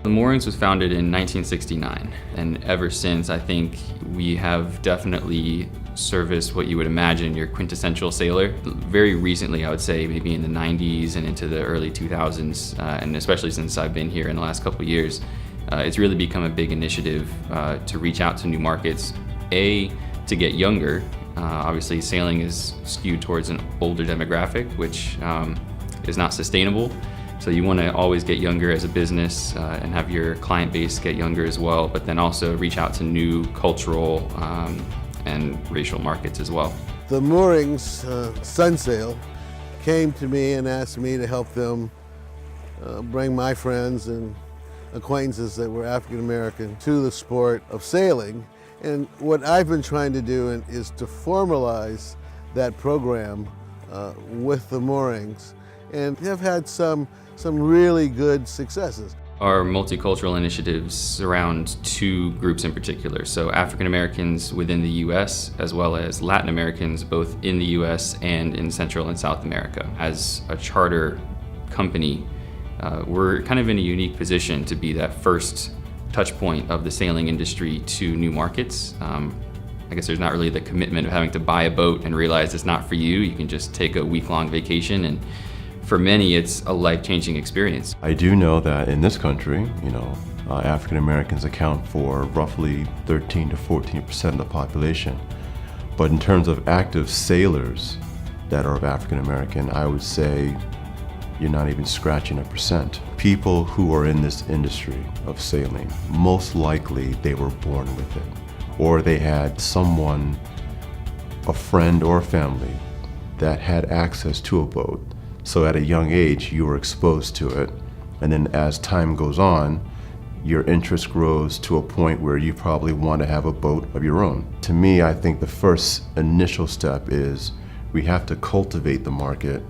The Moorings was founded in 1969, and ever since, I think we have definitely serviced what you would imagine your quintessential sailor. Very recently, I would say maybe in the 90s and into the early 2000s, and especially since I've been here in the last couple of years, it's really become a big initiative to reach out to new markets. To get younger. Obviously, sailing is skewed towards an older demographic, which is not sustainable. So you want to always get younger as a business and have your client base get younger as well, but then also reach out to new cultural and racial markets as well. The Moorings Sun Sail came to me and asked me to help them bring my friends and acquaintances that were African American to the sport of sailing. And what I've been trying to do is to formalize that program with the Moorings, and have had some really good successes. Our multicultural initiatives surround two groups in particular. So African Americans within the US, as well as Latin Americans both in the US and in Central and South America. As a charter company, we're kind of in a unique position to be that first touch point of the sailing industry to new markets. I guess there's not really the commitment of having to buy a boat and realize it's not for you. You can just take a week-long vacation, and for many, it's a life-changing experience. I do know that in this country, African Americans account for roughly 13 to 14% of the population. But in terms of active sailors that are of African American, I would say you're not even scratching 1%. People who are in this industry of sailing, most likely they were born with it, or they had someone, a friend or a family, that had access to a boat. So at a young age, you were exposed to it, and then as time goes on, your interest grows to a point where you probably want to have a boat of your own. To me, I think the first initial step is we have to cultivate the market,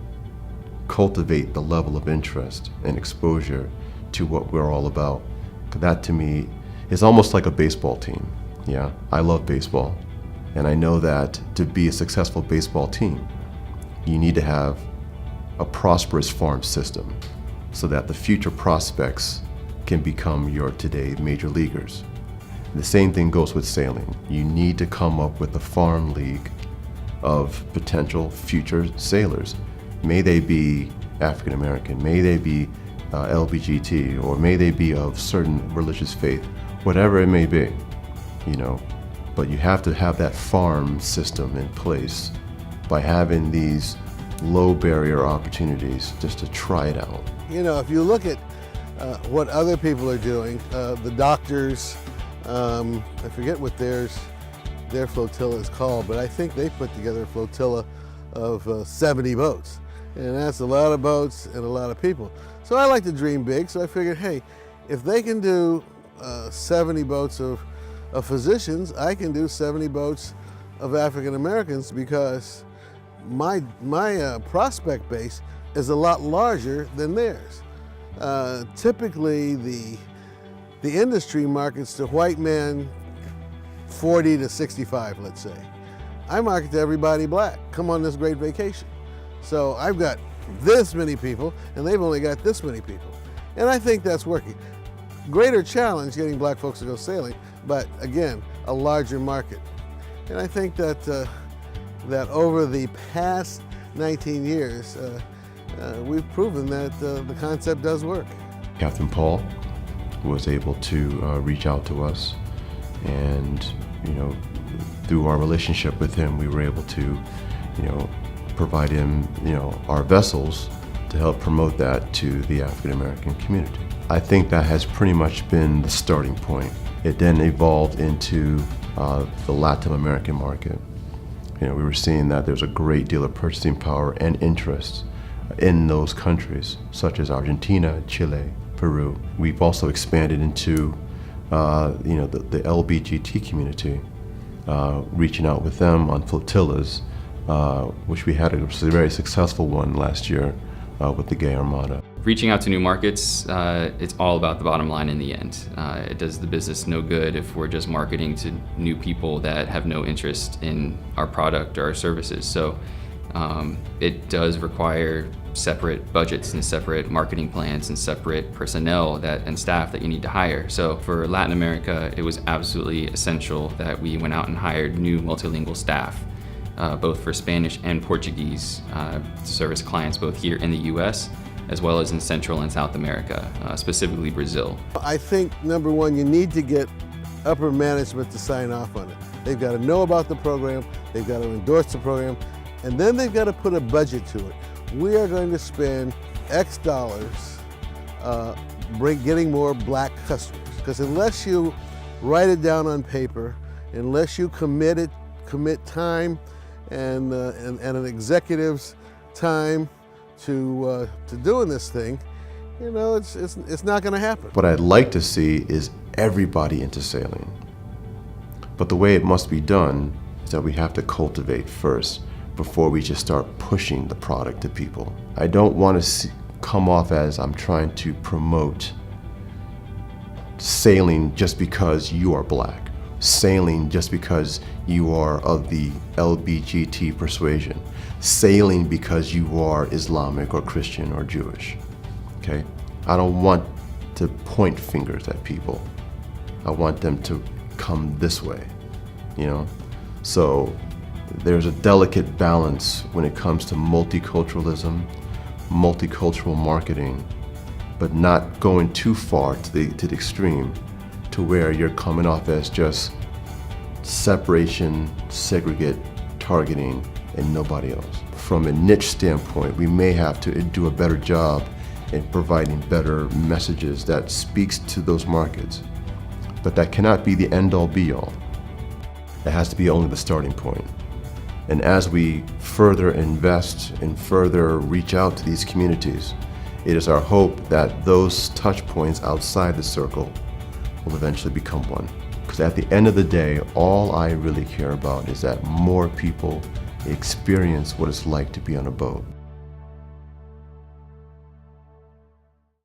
cultivate the level of interest and exposure to what we're all about. That to me is almost like a baseball team. Yeah, I love baseball, and I know that to be a successful baseball team, you need to have a prosperous farm system so that the future prospects can become your today major leaguers. The same thing goes with sailing. You need to come up with a farm league of potential future sailors. May they be African American, may they be LGBT, or may they be of certain religious faith, whatever it may be, But you have to have that farm system in place by having these low barrier opportunities just to try it out. If you look at what other people are doing, the doctors, I forget what their flotilla is called, but I think they put together a flotilla of 70 boats. And that's a lot of boats and a lot of people. So I like to dream big, so I figured, hey, if they can do 70 boats of physicians, I can do 70 boats of African Americans, because my prospect base is a lot larger than theirs. Typically, the industry markets to white men 40 to 65, let's say. I market to everybody black. Come on this great vacation. So I've got this many people, and they've only got this many people. And I think that's working. Greater challenge getting black folks to go sailing, but again, a larger market. And I think that that over the past 19 years, we've proven that the concept does work. Captain Paul was able to reach out to us, and through our relationship with him, we were able to provide him our vessels to help promote that to the African American community. I think that has pretty much been the starting point. It then evolved into the Latin American market. We were seeing that there's a great deal of purchasing power and interest in those countries, such as Argentina, Chile, Peru. We've also expanded into the LGBT community, reaching out with them on flotillas, which we had a very successful one last year with the Gay Armada. Reaching out to new markets, it's all about the bottom line in the end. It does the business no good if we're just marketing to new people that have no interest in our product or our services. So it does require separate budgets and separate marketing plans and separate personnel and staff that you need to hire. So for Latin America, it was absolutely essential that we went out and hired new multilingual staff, both for Spanish and Portuguese, to service clients both here in the US as well as in Central and South America, specifically Brazil. I think, number one, you need to get upper management to sign off on it. They've got to know about the program, they've got to endorse the program, and then they've got to put a budget to it. We are going to spend X dollars getting more black customers. Because unless you write it down on paper, unless you commit time and an executive's time to doing this thing, you know, it's not going to happen. What I'd like to see is everybody into sailing. But the way it must be done is that we have to cultivate first before we just start pushing the product to people. I don't want to come off as I'm trying to promote sailing just because you are black, sailing just because you are of the LGBT persuasion, sailing because you are Islamic or Christian or Jewish. Okay? I don't want to point fingers at people. I want them to come this way, you know? So there's a delicate balance when it comes to multiculturalism, multicultural marketing, but not going too far to the extreme to where you're coming off as just separation, segregate, targeting, and nobody else. From a niche standpoint, we may have to do a better job in providing better messages that speaks to those markets. But that cannot be the end-all be-all. It has to be only the starting point. And as we further invest and further reach out to these communities, it is our hope that those touch points outside the circle will eventually become one. Because at the end of the day, all I really care about is that more people experience what it's like to be on a boat.